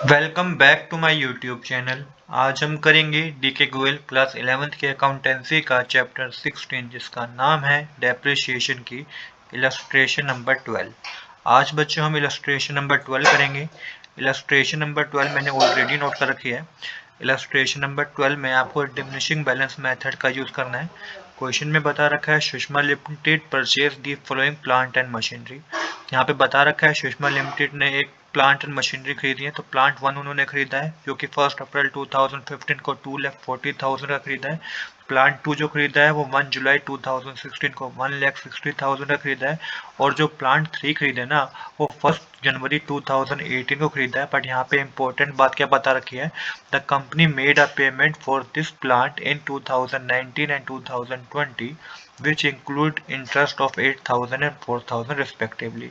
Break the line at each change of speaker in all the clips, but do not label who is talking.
Welcome back to my YouTube channel. आज हम करेंगे डीके गोयल क्लास 11th के अकाउंटेंसी का चैप्टर 16 जिसका नाम है डेप्रिसिएशन की इलस्ट्रेशन नंबर 12। आज बच्चों हम इलस्ट्रेशन नंबर 12 करेंगे। इलस्ट्रेशन नंबर 12 मैंने ऑलरेडी नोट कर रखी है। इलस्ट्रेशन नंबर 12 में आपको डिमिनिशिंग बैलेंस मेथड का यूज करना है। क्वेश्चन में बता रखा है Sushma limited purchase the following plant and machinery. यहाँ पे बता रखा है सुषमा लिमिटेड ने एक प्लांट एंड मशीनरी खरीदी है। तो प्लांट 1 उन्होंने खरीदा है जो कि 1 अप्रैल 2015 को 2,40,000 का खरीदा है। प्लांट 2 जो खरीदा है वो 1 जुलाई 2016 को 1,60,000 का खरीदा है। और जो प्लांट 3 खरीदा है ना वो 1 जनवरी 2018 को खरीदा है। बट यहाँ पे इम्पोर्टेंट बात क्या बता रखी है, the company made a payment for this plant in 2019 and 2020 which include interest of 8,000 and 4,000 respectively,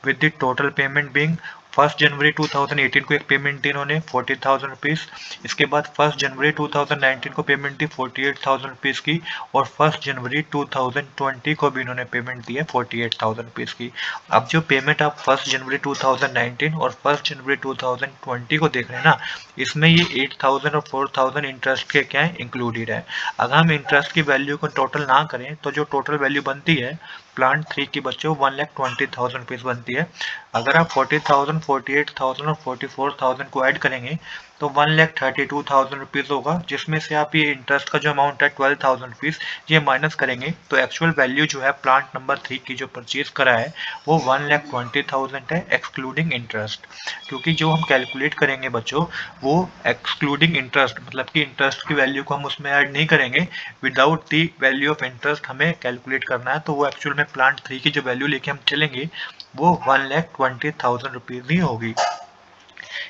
with the total payment being 1 January 2018 को एक पेमेंट दी इन्होंने 40,000 रुपीज़। इसके बाद 1 जनवरी 2019 को पेमेंट दी 48,000 रुपीज़ की। और 1 जनवरी 2020 को भी इन्होंने पेमेंट दी है 48,000 रुपीज़ की। अब जो पेमेंट आप 1 जनवरी 2019 और 1 जनवरी 2020 को देख रहे हैं ना, इसमें ये 8,000 और 4,000 इंटरेस्ट के क्या है इंक्लूडेड है। अगर हम इंटरेस्ट की वैल्यू को टोटल ना करें तो जो टोटल वैल्यू बनती है प्लांट 3 की बच्चों 1,20,000 रुपीज़ बनती है। अगर आप 40,000, 48,000 और 44,000 को ऐड करेंगे तो 1,32,000 रुपीज़ होगा, जिसमें से आप ये इंटरेस्ट का जो अमाउंट है 12,000 रुपीज़ ये माइनस करेंगे तो एक्चुअल वैल्यू जो है प्लांट नंबर 3 की जो परचेज करा है वो 1,20,000 है एक्सक्लूडिंग इंटरेस्ट। क्योंकि जो हम कैलकुलेट करेंगे बच्चों वो एक्सक्लूडिंग इंटरेस्ट, मतलब कि इंटरेस्ट की वैल्यू को हम उसमें ऐड नहीं करेंगे। Without the value of interest हमें कैलकुलेट करना है, तो वो एक्चुअल में प्लांट 3 की जो वैल्यू लेके हम चलेंगे वो 1,20,000 रुपीज़ ही होगी।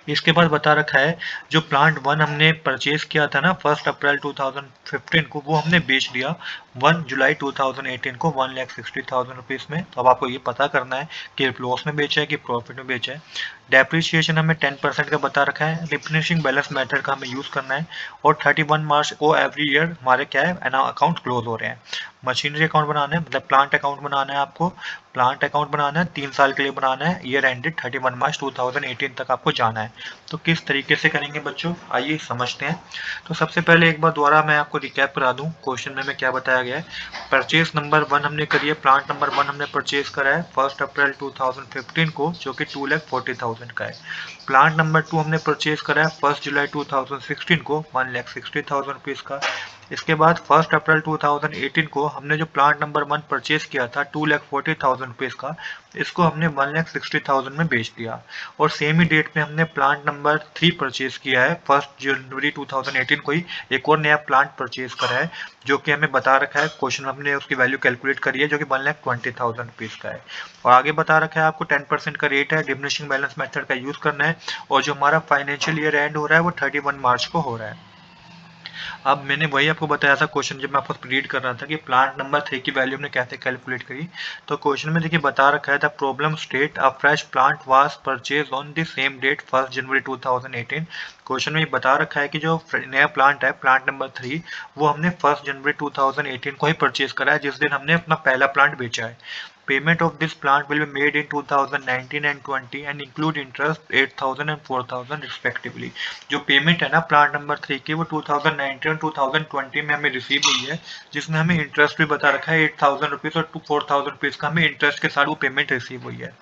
इसके बाद बता रखा है जो प्लांट 1 हमने परचेज किया था ना 1 अप्रैल 2015 को, वो हमने बेच दिया 1 जुलाई 2018 को 1,60,000 रुपीज़ में। तो अब आपको ये पता करना है कि लॉस में बेचा है कि प्रॉफिट में बेचा है। डेप्रिसिएशन हमें 10% का बता रखा है। रिप्लेनिशिंग बैलेंस मेथड का हमें यूज़ करना है। और 31 मार्च को एवरी ईयर हमारे क्या है अकाउंट क्लोज हो रहे हैं। मशीनरी अकाउंट बनाना है, मतलब प्लांट अकाउंट बनाना है आपको। प्लांट अकाउंट बनाना है 3 साल के लिए बनाना है। ईयर एंडेड 31 मार्च 2018 तक आपको जाना है। तो किस तरीके से करेंगे बच्चों आइए समझते हैं। तो सबसे पहले एक बार दोबारा मैं आपको रिकैप करा दूं क्वेश्चन में हमें क्या बताया गया है। परचेज नंबर 1 हमने करी है, प्लांट नंबर 1 हमने परचेज करा है 1 अप्रैल 2015 को जो कि 2,40,000 का है। प्लांट नंबर 2 हमने परचेज करा है 1 जुलाई 2016 को 1,60,000 रुपीज़ का। इसके बाद 1 अप्रैल 2018 को हमने जो प्लांट नंबर 1 परचेज किया था 2,40,000 रुपीज़ का, इसको हमने 1,60,000 में बेच दिया। और सेम ही डेट पे हमने प्लांट नंबर 3 परचेज किया है 1 जनवरी 2018 को ही एक और नया प्लांट परचेज करा है जो कि हमें बता रखा है क्वेश्चन में हमने उसकी वैल्यू कैलकुलेट करी है जो कि 1,20,000 रुपीज़ का है। और आगे बता रखा है आपको 10% का रेट है, डिमिनिशिंग बैलेंस मेथड का यूज करना है। और जो हमारा फाइनेंशियल ईयर एंड हो रहा है वो 31 मार्च को हो रहा है। अब मैंने वही आपको बताया था क्वेश्चन जब मैं आपको रीड कर रहा था कि प्लांट नंबर 3 की वैल्यू हमने कैसे कैलकुलेट करी। तो क्वेश्चन में देखिए बता रखा है the problem state a fresh plant was purchase on the same date 1 January 2018। Question में बता रखा है कि जो नया प्लांट है प्लांट नंबर 3 वो हमने 1 जनवरी 2018 को ही परचेज करा है जिस दिन हमने अपना पहला प्लांट बेचा है। Payment of this plant will be made in 2019 and 20 and include interest 8,000 and 4,000 respectively। जो पेमेंट है ना प्लांट नंबर 3 की वो 2019 और 2020 में हमें रिसीव हुई है, जिसमें हमें इंटरेस्ट भी बता रखा है 8,000 रुपीज़ और 4,000 रुपीज़ का हमें इंटरेस्ट के साथ वो पेमेंट रिसीव हुई है।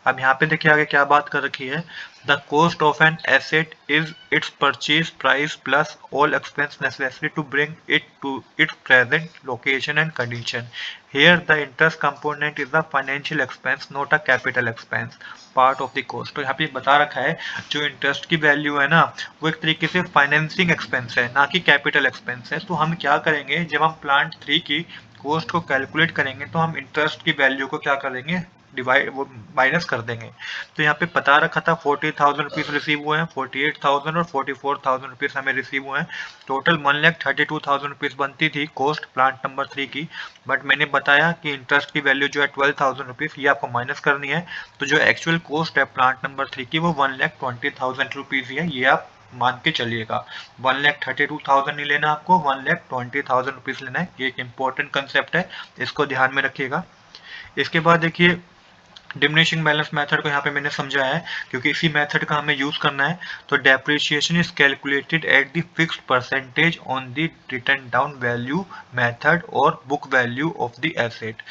अब यहाँ पे देखिए आगे क्या बात कर रखी है, the cost of an asset is its purchase price plus all expense necessary to bring it to its present location and condition. Here the interest component is the financial expense, not a capital expense, part of the cost। तो यहाँ पे बता रखा है जो interest की value है ना वो एक तरीके से फाइनेंसिंग एक्सपेंस है ना कि कैपिटल एक्सपेंस है। तो हम क्या करेंगे जब हम प्लांट 3 की कॉस्ट को कैलकुलेट करेंगे तो हम इंटरेस्ट की वैल्यू को क्या करेंगे डिवाइड वो माइनस कर देंगे। तो यहाँ पे बता रखा था 40,000 रुपीज़ रिसीव हुए हैं, 48,000 और 44,000 रुपीज़ हमें रिसीव हुए हैं। टोटल 1,32,000 रुपीज़ बनती थी कॉस्ट प्लांट नंबर 3 की। बट मैंने बताया कि इंटरेस्ट की वैल्यू जो है 12,000 रुपीज़ ये आपको माइनस करनी है। तो जो एक्चुअल कॉस्ट है प्लांट नंबर 3 की वो 1,20,000 रुपीज़ ही है, ये आप मान के चलिएगा। 1,32,000 नहीं लेना आपको, 1,20,000 रुपीज़ लेना है। ये एक इम्पोर्टेंट कंसेप्ट है, इसको ध्यान में रखिएगा। इसके बाद देखिए डिमिनिशिंग बैलेंस मेथड को यहाँ पे मैंने समझाया है क्योंकि इसी मेथड का हमें यूज करना है। तो depreciation is calculated at the fixed percentage on the written down value method और book value of the asset.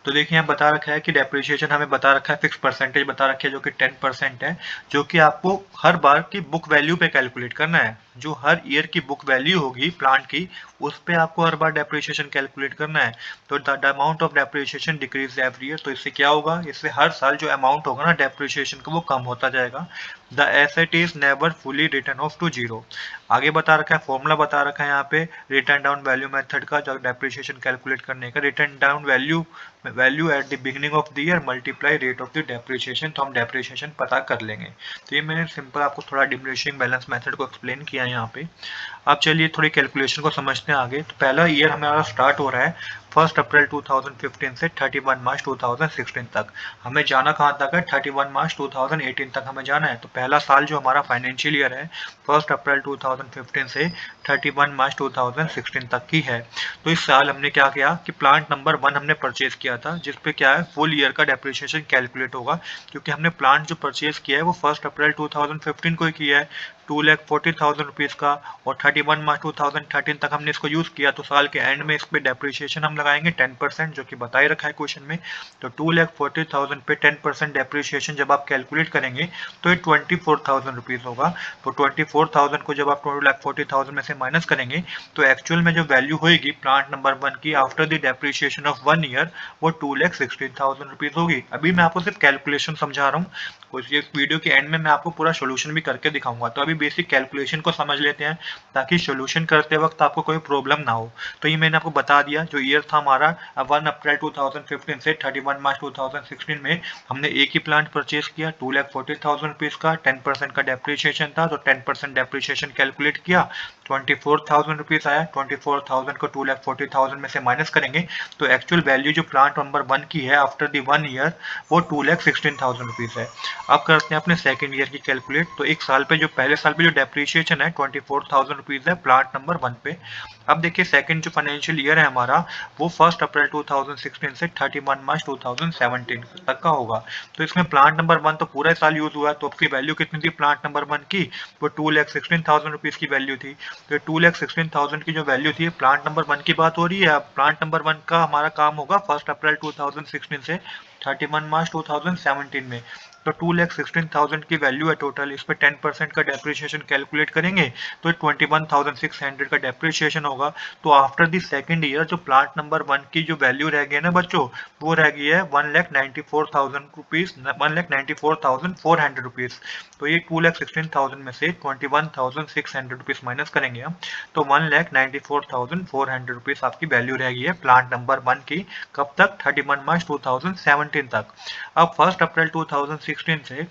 तो देखिए यहाँ बता रखा है कि डेप्रिसिएशन हमें बता रखा है, फिक्स परसेंटेज बता रखी है जो कि 10% है, जो कि आपको हर बार की बुक वैल्यू पे कैलकुलेट करना है। जो हर ईयर की बुक वैल्यू होगी प्लांट की, उस पे आपको हर बार डेप्रिसिएशन कैलकुलेट करना है। तो the amount of depreciation decrease every year. तो इससे क्या होगा, इससे हर साल जो अमाउंट होगा ना डेप्रिसिएशन का वो कम होता जाएगा। The asset is never fully written off to zero. आगे बता रखा है, फॉर्मूला बता रखा है यहाँ पे रिटर्न डाउन वैल्यू मेथड का, जो डेप्रिसिएशन कैलकुलेट करने का। Return down value at the beginning of the year multiply rate of the depreciation. तो हम डेप्रिसिएशन पता कर लेंगे। तो ये मैंने सिंपल आपको थोड़ा डिमिनिशिंग बैलेंस मेथड को एक्सप्लेन किया है यहाँ पे। अब चलिए थोड़ी कैलकुलेशन को समझते हैं आगे। तो पहला ईयर हमारा स्टार्ट हो रहा है 1 अप्रैल 2015 से 31 मार्च 2016 तक। हमें जाना कहाँ तक है, 31 मार्च 2018 तक हमें जाना है। तो पहला साल जो हमारा फाइनेंशियल ईयर है 1 अप्रैल 2015 से 31 मार्च 2016 तक की है। तो इस साल हमने क्या किया कि प्लांट नंबर 1 हमने परचेज किया था, जिसपे क्या है फुल ईयर का डेप्रिसिएशन कैलकुलेट होगा, क्योंकि हमने प्लांट जो परचेज किया है वो 1 अप्रैल 2015 को ही किया है 2,40,000 रुपीज़ का, और 31 मार्च 2013 तक हमने इसको यूज़ किया। तो साल के एंड में इस पे डेप्रिसिएशन हम लगाएंगे 10%, जो कि बताई रखा है क्वेश्चन में। तो 2,40,000 पे 10% डेप्रिसिएशन जब आप कैलकुलेट करेंगे तो ये 24,000 रुपीज़ होगा। तो 24,000 को जब आप 2,40,000 में से माइनस करेंगे तो एक्चुअल में जो वैल्यू होगी प्लांट नंबर 1 की after the depreciation of 1 year वो 2,16,000 रुपीज़ होगी। अभी मैं आपको सिर्फ कैलकुलेशन समझा रहा हूँ, कुछ इस वीडियो के एंड में मैं आपको पूरा सोल्यूशन भी करके दिखाऊंगा। तो अभी बेसिक कैलकुलेशन को समझ लेते हैं ताकि सोल्यूशन करते वक्त आपको कोई प्रॉब्लम ना हो। तो ये मैंने आपको बता दिया, जो ईयर था हमारा 1 अप्रैल 2015 से 31 मार्च 2016 में हमने एक ही प्लांट परचेज किया 2,40,000 रुपीज़ का, 10% का डेप्रिसिएशन था। तो 10% डेप्रिसिएशन कैलकुलेट किया, 24,000 रुपीज़ आया। 24,000 को 2,40,000 में से माइनस करेंगे तो एक्चुअल वैल्यू जो प्लांट नंबर 1 की है आफ्टर द 1 ईयर वो 2,16,000 रुपीज़ है। अब करते हैं अपने सेकंड ईयर की कैलकुलेट। तो एक साल पे जो पहले साल पे जो डेप्रिसिएशन है 24,000 रुपीज़ है प्लांट नंबर 1 पे। अब देखिए सेकंड जो फाइनेंशियल ईयर है हमारा वो 1 अप्रैल 2016 से 31 मार्च 2017 तक का होगा। तो इसमें प्लांट नंबर 1 तो पूरा साल यूज हुआ है, तो आपकी वैल्यू कितनी थी प्लांट नंबर 1 की, वो 2,16,000 रुपीज़ की वैल्यू थी। तो 2,16,000 की जो वैल्यू थी प्लांट नंबर 1 की बात हो रही है। अब प्लांट नंबर 1 का हमारा काम होगा 1 अप्रैल 2016 से 31 मार्च 2017 में। तो 2,16,000 की वैल्यू है टोटल, इस पे 10% का डेप्रिसिएशन कैलकुलेट करेंगे तो 21,600 का डेप्रिसिएशन होगा। तो आफ्टर द सेकंड ईयर जो प्लांट नंबर 1 की जो वैल्यू रह गई है ना बच्चों, वो रह गई है 1,94,000 रुपीज, 1,94,400 रुपीज। तो ये 2,16,000 में से 21,600 रुपीज माइनस करेंगे हम, तो 1,94,400 रुपीज आपकी वैल्यू रह गई है प्लांट नंबर 1 की। कब तक, 31 मार्च 2017 तक। अब 1 अप्रैल 2016 से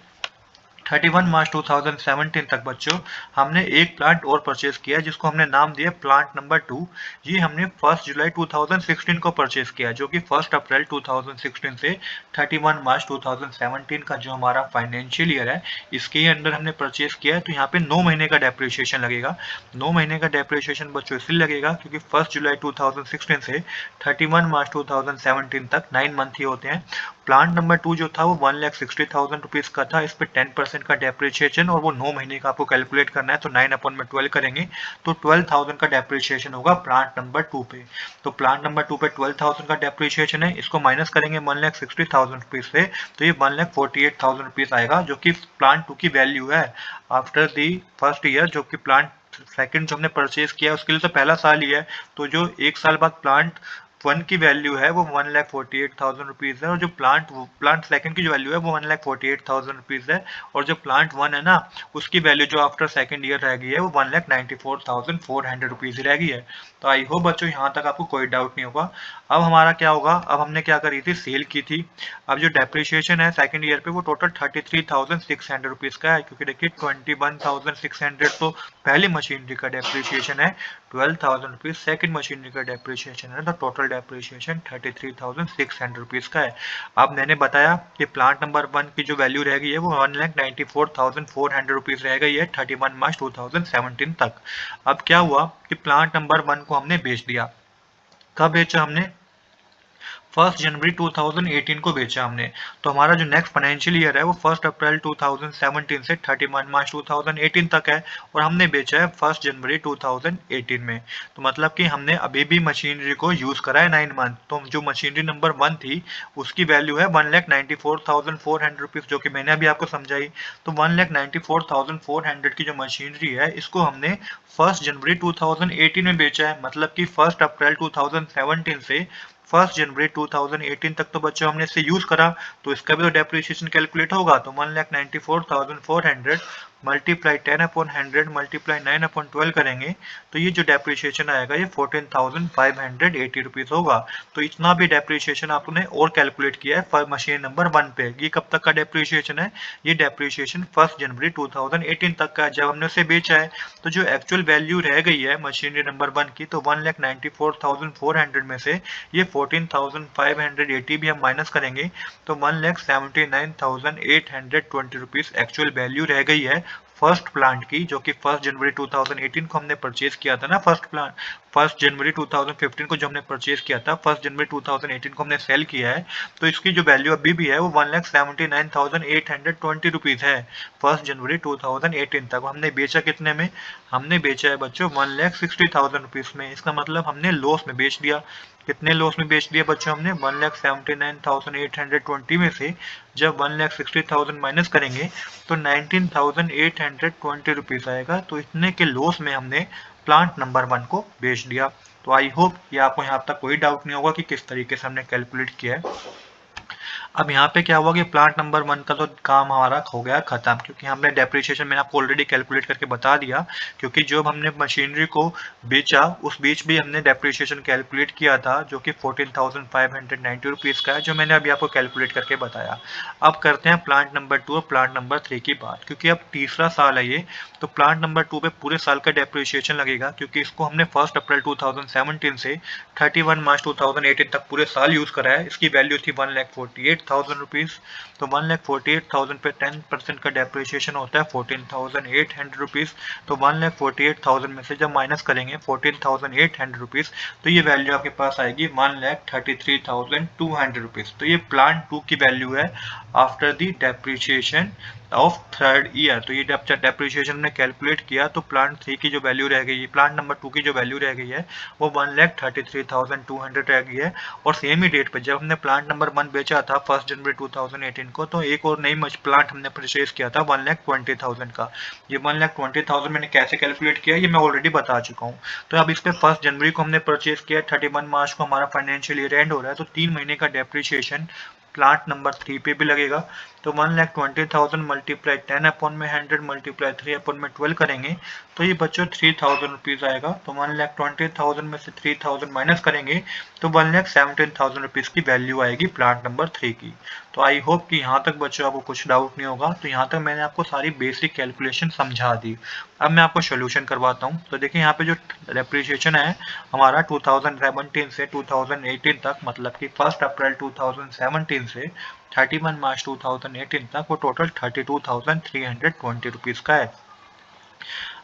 31 मार्च 2017 तक बच्चों हमने एक प्लांट और परचेज किया जिसको हमने नाम दिया प्लांट नंबर 2। ये हमने 1 जुलाई 2016 को परचेज किया, जो कि 1 अप्रैल 2016 से 31 मार्च 2017 का जो हमारा फाइनेंशियल ईयर है इसके अंदर हमने परचेज किया है। तो यहाँ पे 9 महीने का डेप्रिसिएशन लगेगा। 9 महीने का डेप्रिसिएशन बच्चों इसलिए लगेगा क्योंकि 1 जुलाई 2016 से 31 मार्च 2017 तक 9 मंथ ही होते हैं। प्लांट नंबर 2 जो था वो 1,60,000 रुपीज का था, इस पे 10% का डेप्रिसिएशन और वो 9 महीने का आपको कैलकुलेट करना है। तो 9/12 करेंगे तो 12,000 का डेप्रिसिएशन होगा प्लांट नंबर 2 पे। तो प्लांट नंबर 2 पे 12,000 का डेप्रिसिएशन है, इसको माइनस करेंगे 1,60,000 रुपीज से, तो ये 1,48,000 रुपीज आएगा, जो कि प्लांट 2 की वैल्यू है आफ्टर दी फर्स्ट ईयर। जो कि प्लांट सेकंड जो हमने परचेज किया उसके लिए तो पहला साल ही है, तो जो एक साल बाद प्लांट 1 की वैल्यू है वो 1,48,000 रुपीज है, और जो प्लांट सेकंड की जो वैल्यू है वो 1,48,000 रुपीज है, और जो प्लांट 1 है ना उसकी वैल्यू जो आफ्टर सेकंड ईयर रह गई है वो 1,94,400 रुपीज रह गई है। तो आई होप बच्चों यहाँ तक आपको कोई डाउट नहीं होगा। अब हमारा क्या होगा, अब हमने क्या करी थी, सेल की थी। अब जो डेप्रिसिएशन है सेकंड ईयर पे वो टोटल 33,600 रुपीज का है, क्योंकि देखिए 21,600 तो पहली मशीनरी का डेप्रिसिएशन है, 12,000 रुपीज सेकेंड मशीनरी का डेप्रिसिएशन है, तो टोटल डेप्रिसिएशन 33,600 रुपीज का है। अब मैंने बताया कि प्लांट नंबर 1 की जो वैल्यू रह गई है वो 1,94,400 रुपीज रह गई है 31 मार्च 2017 तक। अब क्या हुआ कि प्लांट नंबर 1 को हमने बेच दिया। कब बेचा हमने, 1 जनवरी 2018 को बेचा हमने, तो हमारा जो नेक्स्ट फाइनेंशियल ईयर है वो 1 अप्रैल 2017 से 31 मार्च 2018 तक है, और हमने बेचा है 1 जनवरी 2018 में। तो मतलब कि हमने अभी भी मशीनरी को यूज करा है 9 मंथ। तो जो मशीनरी नंबर 1 थी उसकी वैल्यू है 1,94,400 रुपीज, जो कि मैंने अभी आपको समझाई। तो 1,94,400 की जो मशीनरी है इसको हमने 1 जनवरी 2018 में बेचा है, मतलब कि 1 अप्रैल 2017 से 1 जनवरी 2018 तक तो बच्चों हमने इसे यूज करा, तो इसका भी तो डेप्रिसिएशन कैलकुलेट होगा। तो 1,94,400 मल्टीप्लाई 10/100 मल्टीप्लाई 9/12 करेंगे तो ये जो डेप्रिसिएशन आएगा ये 14,580 रुपीज होगा। तो इतना भी डेप्रिसिएशन आपने और कैलकुलेट किया है फॉर मशीन नंबर 1 पे। ये कब तक का डेप्रिसिएशन है? ये डेप्रिसिएशन 1 जनवरी 2018 तक का, जब हमने उसे बेचा है। तो जो एक्चुअल वैल्यू रह गई है मशीनरी नंबर 1 की, तो 1,94,400 में से ये 14,580 भी हम माइनस करेंगे तो 1,79,820 रुपीज एक्चुअल वैल्यू रह गई है फर्स्ट प्लांट की, जो कि 1 जनवरी 2018 को हमने परचेज किया था ना। फर्स्ट प्लांट 1 जनवरी 2015 को जो हमने परचेज किया था, 1 जनवरी 2018 को हमने सेल किया है, तो इसकी जो वैल्यू अभी भी है वो 1,79,820 रुपीज है 1 जनवरी 2018 तक। हमने बेचा कितने में? हमने बेचा है बच्चों 1,60,000 रुपीज में। इसका मतलब हमने लॉस में बेच दिया। कितने लॉस में बेच दिया बच्चों हमने? 1,79,820 में से जब 1,60,000 माइनस करेंगे तो 19,820 रुपीज आएगा। तो इतने के लॉस में हमने प्लांट नंबर 1 को बेच दिया। तो आई होप कि आपको यहाँ तक कोई डाउट नहीं होगा कि किस तरीके से हमने कैलकुलेट किया है। अब यहाँ पे क्या हुआ कि प्लांट नंबर 1 का तो काम हमारा हो गया खत्म, क्योंकि हमने डेप्रिसिएशन मैंने आपको ऑलरेडी कैलकुलेट करके बता दिया। क्योंकि जब हमने मशीनरी को बेचा उस बीच भी हमने डेप्रिसिएशन कैलकुलेट किया था, जो कि 14,590 रुपीज का है, जो मैंने अभी आपको कैलकुलेट करके बताया। अब करते हैं प्लांट नंबर 2 और प्लांट नंबर 3 की बात, क्योंकि अब तीसरा साल है ये। तो प्लांट नंबर 2 पे पूरे साल का डेप्रिसिएशन लगेगा, क्योंकि इसको हमने 1 अप्रैल 2017 से 31 मार्च 2018 तक पूरे साल यूज करा है। इसकी वैल्यू थी 1,48,000 रुपीज। तो 1,48,000 पे 10% का डेप्रिसिएशन होता है 14,800 रुपीज। तो 1,48,000 में से जब माइनस करेंगे 14,800 रुपीज, तो ये वैल्यू आपके पास आएगी 1,33,200 रुपीज। तो ये प्लांट 2 की वैल्यू है after the depreciation of third year. तो ये डेप्रिसिएशन ने कैलकुलेट किया तो प्लांट 3 की जो वैल्यू रह गई है, प्लांट नंबर 2 की जो वैल्यू रह गई है वो 1,33,200 रह गई है। और सेम ही डेट पे जब हमने प्लांट नंबर 1 बेचा था 1 जनवरी 2018 को, तो एक और नई प्लांट हमने परचेज किया था 1,20,000 का। ये 1,20,000 मैंने कैसे कैलकुलेट किया ये मैं ऑलरेडी बता चुका हूँ। तो अब इस पे 1 जनवरी को हमने परचेज किया, 31 मार्च को हमारा फाइनेंशियल ईयर एंड हो रहा है, तो 3 महीने का डेप्रिसिएशन प्लांट नंबर 3 पे भी लगेगा। तो 1,20,000 मल्टीप्लाई 10/100 मल्टीप्लाई 3/12 करेंगे तो ये बच्चों 3,000 रुपीज आएगा। तो 1,20,000 में से 3,000 माइनस करेंगे तो 1,17,000 रुपीज की वैल्यू आएगी प्लांट नंबर 3 की। तो आई होप कि यहाँ तक बच्चों आपको कुछ डाउट नहीं होगा। तो यहाँ तक मैंने आपको सारी बेसिक कैलकुलेशन समझा दी। अब मैं आपको सोल्यूशन करवाता हूँ। तो देखिए यहाँ पे जो डेप्रिसिएशन है हमारा 2017 से 2018 तक, मतलब कि 1 अप्रैल 2017 से 31 मार्च 2018 तक, वो टोटल 32,320 रुपीज का है।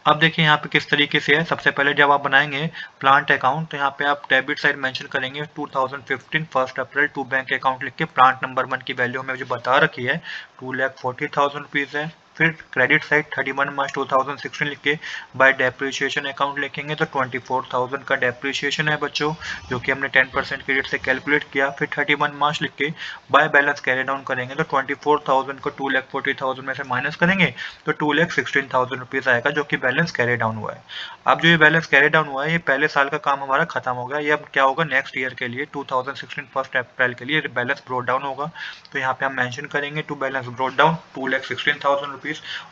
अब देखिए यहाँ पे किस तरीके से है। सबसे पहले जब आप बनाएंगे प्लांट अकाउंट, तो यहाँ पे आप डेबिट साइड मेंशन करेंगे 2015 1 अप्रैल टू बैंक अकाउंट लिख के प्लांट नंबर 1 की वैल्यू हमें जो बता रखी है 2,40,000 रुपीज है। फिर क्रेडिट साइड 31 मार्च 2016 लिख के बाय डेप्रिसिएशन अकाउंट लिखेंगे तो 24,000 का डेप्रिसिएशन है बच्चों, जो कि हमने 10% क्रेडिट से कैलकुलेट किया। फिर 31 मार्च लिख के बाय बैलेंस कैरी डाउन करेंगे तो 24,000 को 2,40,000 में से माइनस करेंगे तो 2,16,000 रुपीज आएगा, जो कि बैलेंस कैरी डाउन हुआ है। अब जो ये बैलेंस कैरी डाउन हुआ है ये पहले साल का काम हमारा खत्म हो गया। ये अब क्या होगा नेक्स्ट ईयर के लिए 2016 1 अप्रैल के लिए बैलेंस ब्रोट डाउन होगा। तो यहाँ पे हम मेंशन करेंगे to balance brought down 2,16,000 rupees.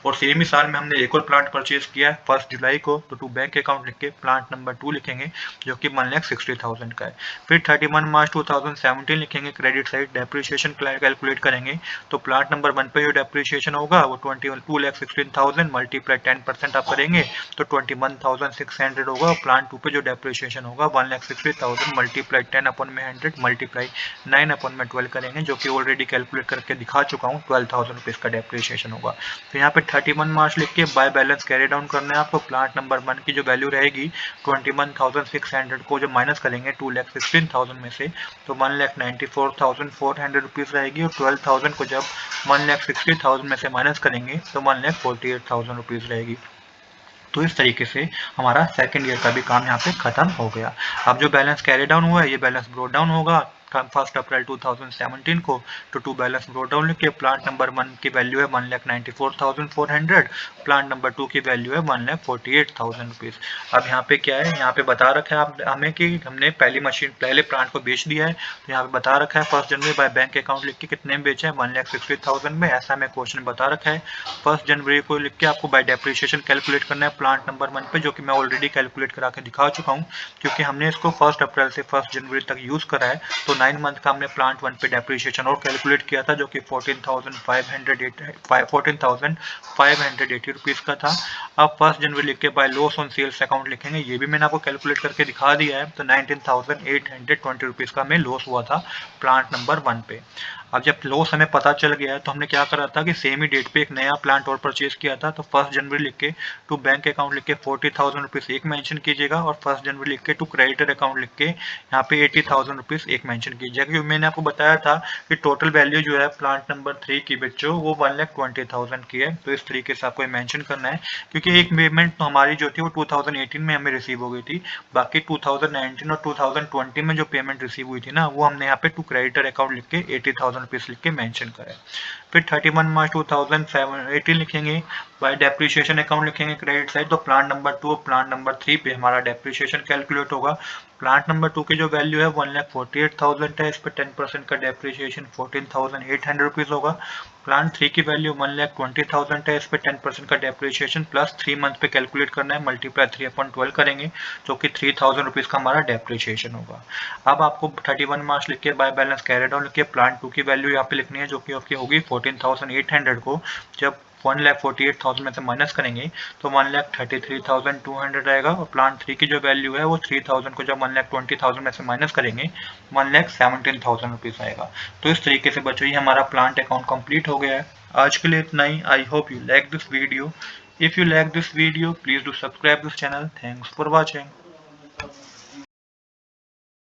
और सेम ही साल में हमने एक और प्लांट परचेज किया है 1 जुलाई को, तो टू बैंक अकाउंट लिख के प्लांट नंबर 2 लिखेंगे जो कि 1,60,000 का है। फिर 31 मार्च 2017 लिखेंगे क्रेडिट साइड डेप्रिसिएशन कैलकुलेट करेंगे तो प्लांट नंबर 1 पे जो डेप्रिसिएशन होगा वो 2,16,000 मल्टीप्लाई 10% आप करेंगे तो 21,600 होगा। और प्लांट 2 पे जो डेप्रिसिएशन होगा 1,60,000 मल्टीप्लाई 10/100 मल्टीप्लाई 9/12 करेंगे, जो कि ऑलरेडी कैलकुलेट करके दिखा चुका हूँ 12,000 रुपीज का डेप्रिसिएशन होगा। तो यहाँ पे 31 मार्च लिख के बाय बैलेंस कैरी डाउन करना है आपको। प्लांट नंबर 1 की जो वैल्यू रहेगी 21,600 को जब माइनस करेंगे 2,16,000 में से तो 1,94,400 रुपीज़ रहेगी, और 12,000 को जब 1,60,000 में से माइनस करेंगे तो 1,48,000 रुपीज़ रहेगी। तो इस तरीके से हमारा सेकेंड ईयर का भी काम यहाँ पे खत्म हो गया। अब जो बैलेंस कैरी डाउन हुआ है ये बैलेंस ब्रोट डाउन होगा 1 अप्रैल 2017 को, तो टू बैलेंस ब्रोट डाउन लिख के प्लांट नंबर 1 की वैल्यू है 1,94,400, प्लांट नंबर 2 की वैल्यू है 1,48,000 रुपीज़। अब यहाँ पे क्या है, यहाँ पे बता रखा है आप हमें कि हमने पहले प्लांट को बेच दिया है, तो यहाँ पे बता रखा है 1 जनवरी बाय बैंक अकाउंट लिख के कितने में बेचा है 1,60,000 में, ऐसा हमें क्वेश्चन बता रखा है। 1 जनवरी को लिख के आपको बाय डेप्रिसिएशन कैलकुलेट करना है प्लांट नंबर 1 पे, जो कि मैं ऑलरेडी कैलकुलेट करा के दिखा चुका हूँ, क्योंकि हमने इसको 1 अप्रैल से 1 जनवरी तक यूज़ करा है। तो 9 मंथ का हमने प्लांट 1 पे डेप्रिसिएशन और कैलकुलेट किया था, जो कि 14,580 रुपीज़ का था। अब 1 जनवरी लिख के by loss on sales account लिखेंगे, ये भी मैंने आपको कैलकुलेट करके दिखा दिया है। तो 19,820 रुपीज़ का हमें लॉस हुआ था प्लांट नंबर 1 पे। अब जब लॉस हमें पता चल गया है तो हमने क्या करा था कि सेम ही डेट पे एक नया प्लांट और परचेज किया था। तो 1 जनवरी लिख के टू बैंक अकाउंट लिख के 40,000 रुपीज़ एक मेंशन कीजिएगा, और 1 जनवरी लिख के टू क्रेडिटर अकाउंट लिख के यहाँ पे 80,000 रुपीज़ एक मेंशन कीजिएगा, क्योंकि मैंने आपको बताया था कि टोटल वैल्यू जो है प्लांट नंबर 3 की बच्चों वो 1,20,000 की है। तो इस तरीके से आपको मेंशन करना है, क्योंकि एक पेमेंट तो हमारी जो थी वो 2018 में हमें रिसीव हो गई थी, बाकी 2019 और 2020 में जो पेमेंट रिसीव हुई थी ना, वो हमने यहाँ पे टू क्रेडिटर अकाउंट लिख के 80,000 रुपीज़ लिख के मेंशन करें। फिर 31 मार्च 2018 लिखेंगे, बाय डेप्रिसिएशन अकाउंट लिखेंगे क्रेडिट साइड, तो प्लांट नंबर 2 और प्लांट नंबर 3 पे हमारा डेप्रिसिएशन कैलकुलेट होगा। प्लांट नंबर 2 की जो वैल्यू है 1,48,000 है, इस पर 10% का डेप्रिसिएशन 14,800 रुपीज़ होगा। प्लांट 3 की वैल्यू 1,20,000 है, इस पर 10% का डेप्रिसिएशन प्लस 3 मंथ पे कैलकुलेट करना है, मल्टीप्लाई 3/12 करेंगे, जो कि 3,000 रुपीज़ का हमारा डेप्रिसिएशन होगा। अब आपको 31 मार्च लिख के बाय बैलेंस कैरी डाउन लिख के प्लांट 2 की वैल्यू यहाँ पे लिखनी है, जो कि आपकी होगी 14,800 को जब 1,48,000 में से माइनस करेंगे तो 1,33,200 आएगा, और प्लांट 3 की जो वैल्यू है वो 3,000 को जब 1,20,000 में से माइनस करेंगे 1,17,000 रुपीज़ आएगा। तो इस तरीके से बच्चों ये हमारा प्लांट अकाउंट कंप्लीट हो गया है। आज के लिए इतना ही। I hope you like this video. If you like this video, please do subscribe this channel. Thanks for watching.